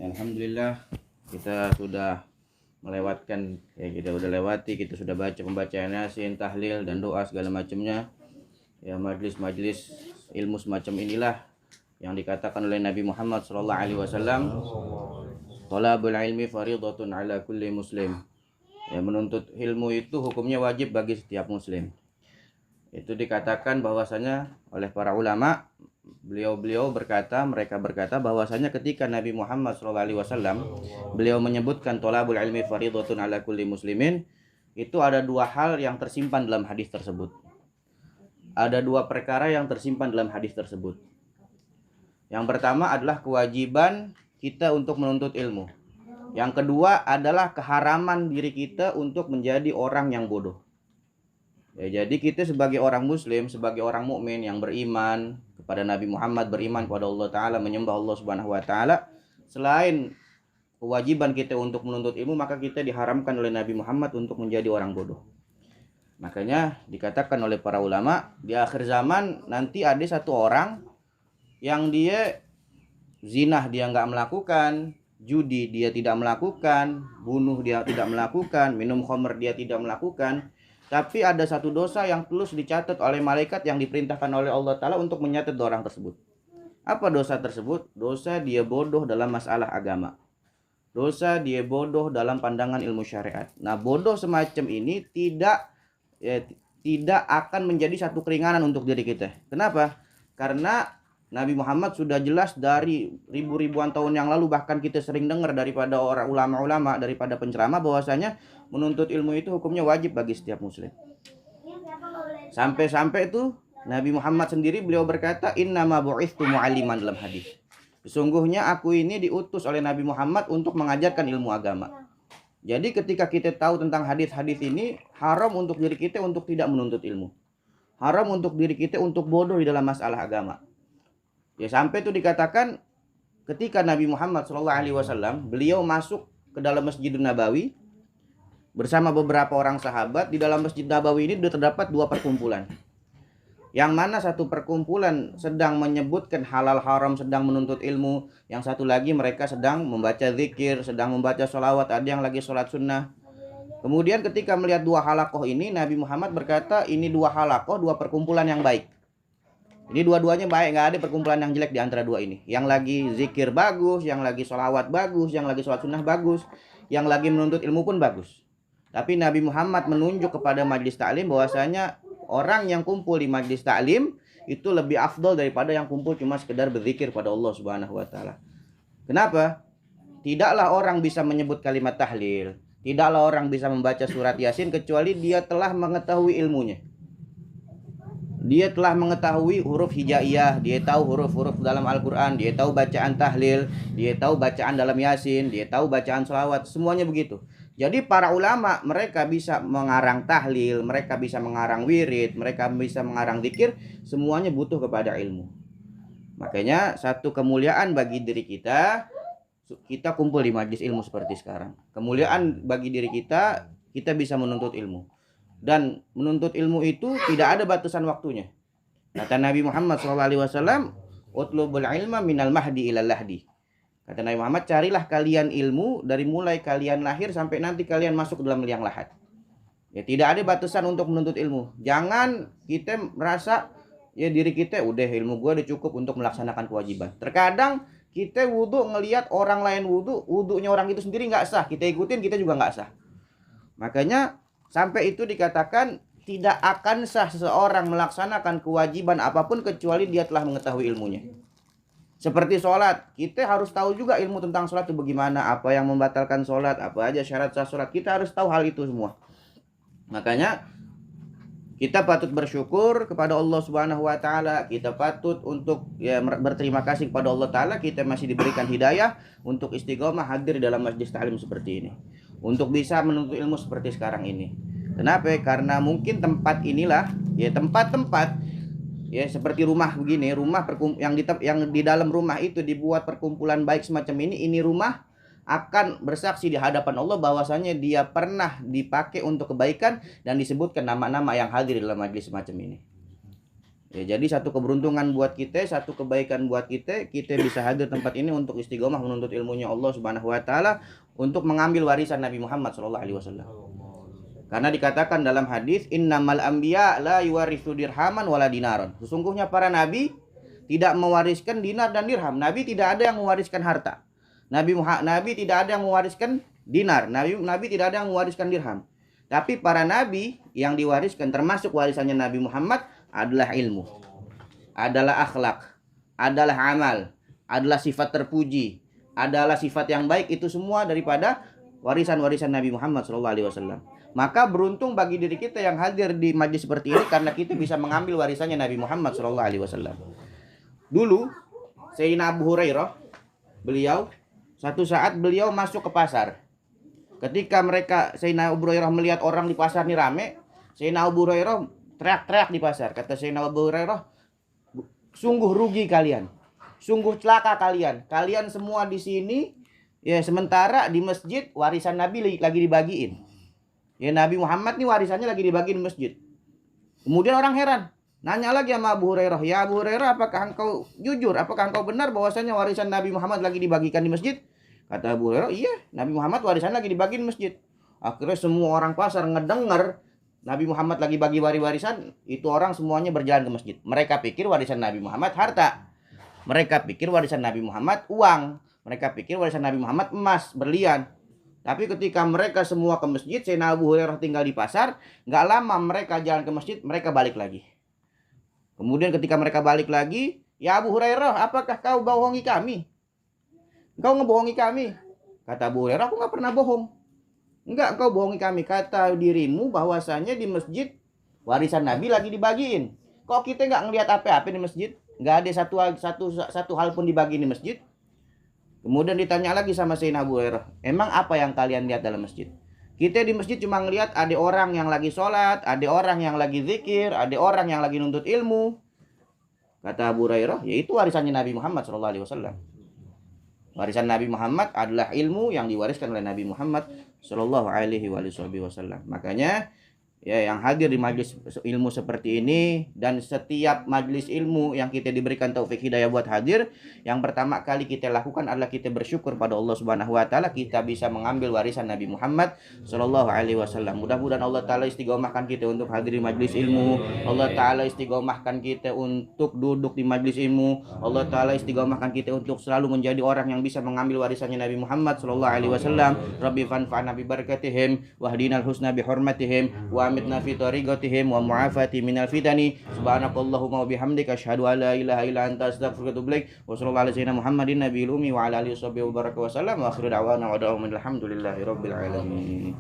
Alhamdulillah kita sudah melewatkan kita sudah baca pembacaan Yasin, tahlil dan doa segala macamnya. Ya, majlis-majlis ilmu semacam inilah yang dikatakan oleh Nabi Muhammad SAW, talabul ilmi faridatun ala kulli muslim. Ya, menuntut ilmu itu hukumnya wajib bagi setiap muslim. Itu dikatakan bahwasanya oleh para ulama, mereka berkata bahwasanya ketika Nabi Muhammad SAW beliau menyebutkan thalabul ilmi faridatun ala kulli muslimin, itu ada dua hal yang tersimpan dalam hadis tersebut. Ada dua perkara yang tersimpan dalam hadis tersebut. Yang pertama adalah kewajiban kita untuk menuntut ilmu. Yang kedua adalah keharaman diri kita untuk menjadi orang yang bodoh. Ya, jadi kita sebagai orang muslim, sebagai orang mukmin yang beriman kepada Nabi Muhammad, beriman kepada Allah Ta'ala, menyembah Allah Subhanahu Wa Ta'ala, selain kewajiban kita untuk menuntut ilmu, maka kita diharamkan oleh Nabi Muhammad untuk menjadi orang bodoh. Makanya dikatakan oleh para ulama, di akhir zaman nanti ada satu orang yang dia zinah dia nggak melakukan, judi dia tidak melakukan, bunuh dia tidak melakukan, minum khamr dia tidak melakukan, tapi ada satu dosa yang terus dicatat oleh malaikat yang diperintahkan oleh Allah Ta'ala untuk mencatat orang tersebut. Apa dosa tersebut? Dosa dia bodoh dalam masalah agama. Dosa dia bodoh dalam pandangan ilmu syariat. Nah, bodoh semacam ini tidak akan menjadi satu keringanan untuk diri kita. Kenapa? Karena Nabi Muhammad sudah jelas dari ribuan tahun yang lalu, bahkan kita sering dengar daripada orang ulama-ulama, daripada penceramah, bahwasanya menuntut ilmu itu hukumnya wajib bagi setiap muslim. Sampai-sampai itu Nabi Muhammad sendiri beliau berkata, innama bu'ithtu mu'alliman dalam hadis. Sesungguhnya aku ini diutus oleh Nabi Muhammad untuk mengajarkan ilmu agama. Jadi ketika kita tahu tentang hadis-hadis ini, haram untuk diri kita untuk tidak menuntut ilmu. Haram untuk diri kita untuk bodoh di dalam masalah agama. Ya, sampai itu dikatakan ketika Nabi Muhammad SAW beliau masuk ke dalam Masjidun Nabawi bersama beberapa orang sahabat. Di dalam Masjid Nabawi ini terdapat dua perkumpulan. Yang mana satu perkumpulan sedang menyebutkan halal haram, sedang menuntut ilmu. Yang satu lagi mereka sedang membaca zikir, sedang membaca sholawat, ada yang lagi sholat sunnah. Kemudian ketika melihat dua halakoh ini, Nabi Muhammad berkata, ini dua halakoh, dua perkumpulan yang baik. Ini dua-duanya baik, nggak ada perkumpulan yang jelek di antara dua ini. Yang lagi zikir bagus, yang lagi sholawat bagus, yang lagi sholat sunnah bagus, yang lagi menuntut ilmu pun bagus. Tapi Nabi Muhammad menunjuk kepada majlis taklim bahwasanya orang yang kumpul di majlis taklim itu lebih afdol daripada yang kumpul cuma sekedar berzikir pada Allah Subhanahu Wa Ta'ala. Kenapa? Tidaklah orang bisa menyebut kalimat tahlil, tidaklah orang bisa membaca surat Yasin kecuali dia telah mengetahui ilmunya. Dia telah mengetahui huruf hijaiyah, dia tahu huruf-huruf dalam Al-Quran, dia tahu bacaan tahlil, dia tahu bacaan dalam Yasin, dia tahu bacaan sholawat, semuanya begitu. Jadi para ulama mereka bisa mengarang tahlil, mereka bisa mengarang wirid, mereka bisa mengarang zikir, semuanya butuh kepada ilmu. Makanya satu kemuliaan bagi diri kita kumpul di majlis ilmu seperti sekarang. Kemuliaan bagi diri kita bisa menuntut ilmu. Dan menuntut ilmu itu tidak ada batasan waktunya. Kata Nabi Muhammad SAW, utlubul ilma minal mahdi ilal lahdi. Kata Nabi Muhammad, carilah kalian ilmu dari mulai kalian lahir sampai nanti kalian masuk dalam liang lahat. Ya, tidak ada batasan untuk menuntut ilmu. Jangan kita merasa ya diri kita udah ilmu gue udah cukup untuk melaksanakan kewajiban. Terkadang kita wudhu ngelihat orang lain wudhunya orang itu sendiri nggak sah, kita ikutin, kita juga nggak sah. Makanya sampai itu dikatakan tidak akan sah seseorang melaksanakan kewajiban apapun kecuali dia telah mengetahui ilmunya. Seperti sholat, kita harus tahu juga ilmu tentang sholat itu bagaimana, apa yang membatalkan sholat, apa aja syarat sah sholat, kita harus tahu hal itu semua. Makanya kita patut bersyukur kepada Allah Subhanahu Wa Ta'ala, kita patut untuk berterima kasih kepada Allah Ta'ala, kita masih diberikan hidayah untuk istiqomah hadir dalam majlis ta'lim seperti ini, untuk bisa menuntut ilmu seperti sekarang ini. Kenapa? Karena mungkin tempat inilah ya tempat-tempat ya seperti rumah begini, rumah yang di dalam rumah itu dibuat perkumpulan baik semacam ini rumah akan bersaksi di hadapan Allah bahwasanya dia pernah dipakai untuk kebaikan dan disebutkan nama-nama yang hadir dalam majlis semacam ini. Ya, jadi satu keberuntungan buat kita, satu kebaikan buat kita bisa hadir tempat ini untuk istiqomah menuntut ilmunya Allah Subhanahu wa taala, untuk mengambil warisan Nabi Muhammad sallallahu alaihi wasallam. Karena dikatakan dalam hadis, innamal anbiya la yuwarithu dirhaman wala dinaron. Sesungguhnya para nabi tidak mewariskan dinar dan dirham. Nabi tidak ada yang mewariskan harta. Nabi tidak ada yang mewariskan dinar. Nabi tidak ada yang mewariskan dirham. Tapi para nabi yang diwariskan, termasuk warisannya Nabi Muhammad, adalah ilmu, adalah akhlak, adalah amal, adalah sifat terpuji, adalah sifat yang baik. Itu semua daripada warisan-warisan Nabi Muhammad SAW. Maka beruntung bagi diri kita yang hadir di majlis seperti ini, karena kita bisa mengambil warisannya Nabi Muhammad SAW. Dulu Sayyidina Abu Hurairah, satu saat beliau masuk ke pasar. Ketika Sayyidina Abu Hurairah melihat orang di pasar ini rame, Sayyidina Abu Hurairah teriak-teriak di pasar. Kata Sayyidina Abu Hurairah, sungguh rugi kalian, sungguh celaka kalian. Kalian semua di sini, ya, sementara di masjid warisan Nabi lagi dibagiin. Ya, Nabi Muhammad nih warisannya lagi dibagiin di masjid. Kemudian orang heran, nanya lagi sama Abu Hurairah, ya Abu Hurairah, apakah engkau jujur? Apakah engkau benar bahwasanya warisan Nabi Muhammad lagi dibagikan di masjid? Kata Abu Hurairah, iya, Nabi Muhammad warisan lagi dibagiin di masjid. Akhirnya semua orang pasar ngedengar Nabi Muhammad lagi bagi warisan, itu orang semuanya berjalan ke masjid. Mereka pikir warisan Nabi Muhammad harta. Mereka pikir warisan Nabi Muhammad uang. Mereka pikir warisan Nabi Muhammad emas, berlian. Tapi ketika mereka semua ke masjid, Sayyidina Abu Hurairah tinggal di pasar, nggak lama mereka jalan ke masjid, mereka balik lagi. Kemudian ketika mereka balik lagi, ya Abu Hurairah, apakah kau bohongi kami? Kau ngebohongi kami. Kata Abu Hurairah, aku nggak pernah bohong. Enggak, engkau bohongi kami. Kata dirimu bahwasanya di masjid warisan Nabi lagi dibagiin. Kok kita nggak ngelihat apa-apa di masjid? Nggak ada satu hal pun dibagi di masjid. Kemudian ditanya lagi sama Sayyidina Abu Hurairah, emang apa yang kalian lihat dalam masjid? Kita di masjid cuma ngelihat ada orang yang lagi sholat, ada orang yang lagi zikir, ada orang yang lagi nuntut ilmu. Kata Abu Hurairah, yaitu warisannya Nabi Muhammad SAW. Warisan Nabi Muhammad adalah ilmu yang diwariskan oleh Nabi Muhammad SAW. Makanya ya, yang hadir di majlis ilmu seperti ini, dan setiap majlis ilmu yang kita diberikan taufik hidayah buat hadir, yang pertama kali kita lakukan adalah kita bersyukur pada Allah Subhanahu wa taala kita bisa mengambil warisan Nabi Muhammad sallallahu alaihi wasallam. Mudah-mudahan Allah taala istiqomahkan kita untuk hadir di majlis ilmu. Allah taala istiqomahkan kita untuk duduk di majlis ilmu. Allah taala istiqomahkan kita untuk selalu menjadi orang yang bisa mengambil warisannya Nabi Muhammad sallallahu alaihi wasallam. Rabbi fanfa'na bi barakatihim wahdinal husna bi hurmatihim wa amitna fi tariqatihim wa mu'afati minal fitani. Subhanakallahumma wa bihamdika asyhadu an la ilaha illa anta astaghfiruka wa atubu ilaik. Wa sallallahu ala sayyidina Muhammadin nabiyil ummi wa ala alihi wa baraka wa sallam. Wa akhiru da'wana wa da'awna alhamdulillahi rabbil alamin.